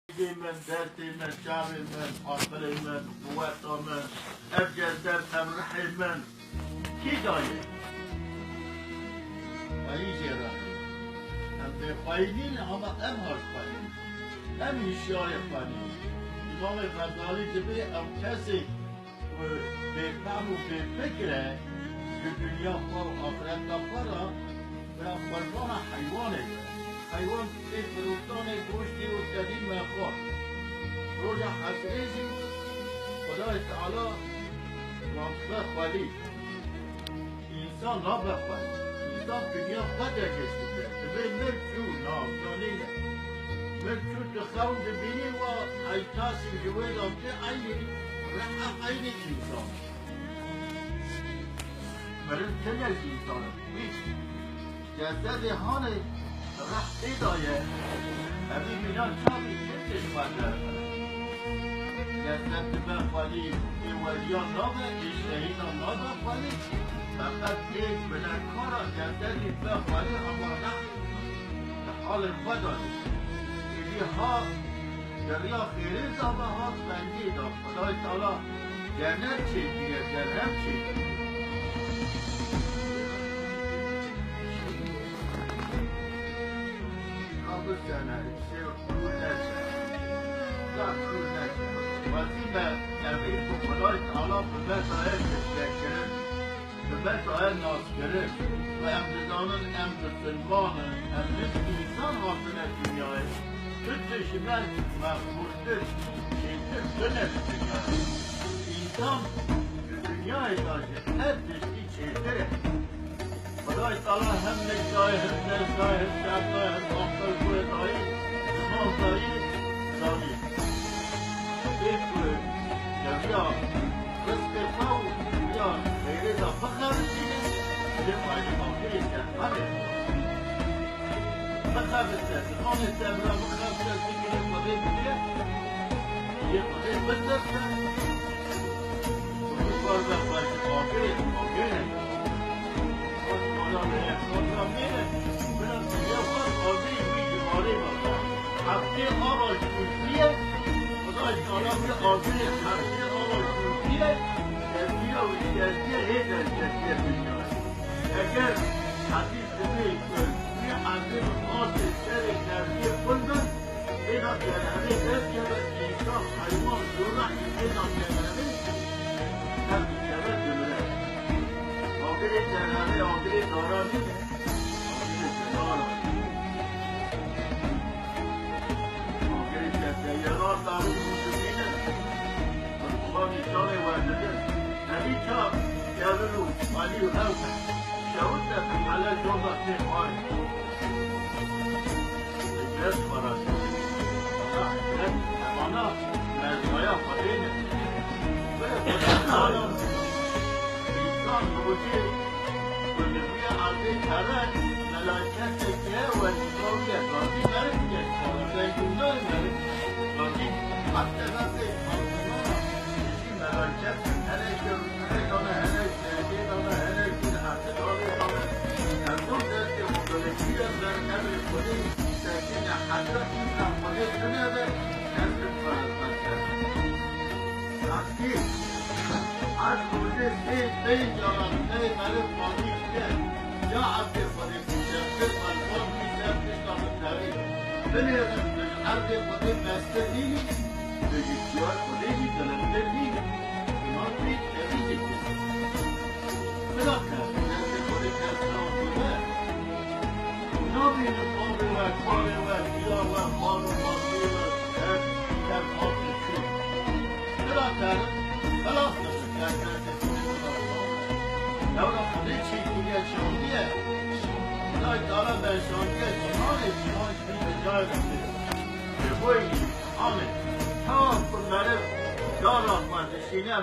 من درتي من شعبي من عقلي من قوته من أبجد أمرحي من كي داية ويجي راحي أم بخاينين أما أم هالخاين أم يشاري خاينين إمام غزالي جبه أم كسي بفهم وبفكره الدنيا خور آخرت خورا برا قربان حيوانه حیوان که فروختان گوشتی و جدید مخواه روژا حسریزی خدای تعالی منطقه خواهی انسان نا بخواهی انسان دنیا خود گشتی کرد به ملچو نامدانینه ملچو دخون دبینی و حیطاسی جوید آمده عینی رحا عینی انسان مرن تنه انسان بیش جسد هانه رحتی دایه همی بینان چاپی کتش بانده جسد بخوالی ایولیان نامه اشتهیدان نامه خوالی فقط یک بلنکارا جسدی بخوالی اما نه حال بدانی ایدی ها دریا خیلی زامه ها سنگی دا خدای تعالی جنت چی دیگه جنت چی سنة يصير كل نشأ لا كل نشأ وزيما نبيت خدای تعالی به مسائل تشکر به مسائل ناسکره و امتدانن امتسلمانن امت insan hakkına dünyaya Türkçe ben mahmurdur şeydir döner dünyaya İnsan dünya idacı her çeşitli şeydir خدای تعالی هم نگاه هم نگاه هم شبناه هم آخر کوه دایی زمان دایی دایی این کوه جمعیا رزق خو یا غیره دا بخر چیه جمعی آخری کن همه بخر بسته زمان استعمرا بخر بسته سیگه خده بیه یه خده بسته بخار بخواهی آخری هفته آقا شوشیه خدای تعالی به آزوی هفته آقا شوشیه جزیه و جزیه هیچ از جزیه بشنوه اگر حدیث بید توی حضر آت سر جزیه بندن اینا جنبه هست که به انسان حیوان جورح اینا جنبه هست جنبه جمعه آگری جنبه آگری دارانی آگری جنارانی یادار دارو مسلمینه با نشان واجده نبی چا یادرو علی و اوه شهود على جوضة تخوان الجاز فراسي أنا مزايا خلينا أنا إنسان وجيه والنبي عزيز هذا ملاكات الجاه والسورية راضي مركز راضي كلها مركز راضي حتى نفسي مصنوعة يجي ملاكات أنا يجري أنا يجري أنا يجري حتى راضي أنا النور ذاتي مدلكية من أمر الخليل ساكنة حتى إنها خليل هذا نفس الفرق عكيم عكو جسد بين جرانتين ملك ماضي يا عبد الخليل شاكر القوم في سابقة التاريخ بنيرا من الأرض الخليل نستهيني بجيشيات خليلي تلمترني بما تريد تريد ملاكا ناس الخليل نسلام بما نابي نقوم وكوار وكيلا وقال ومصير وكتاب كتاب عبد الشيء ملاكا خلاص نسكاكا لولا خليل شيء كلية شعودية خدای تعالی به شانگه جهان شدید جای رسید به بوی آمد تمام کناره دار آخوانده شینه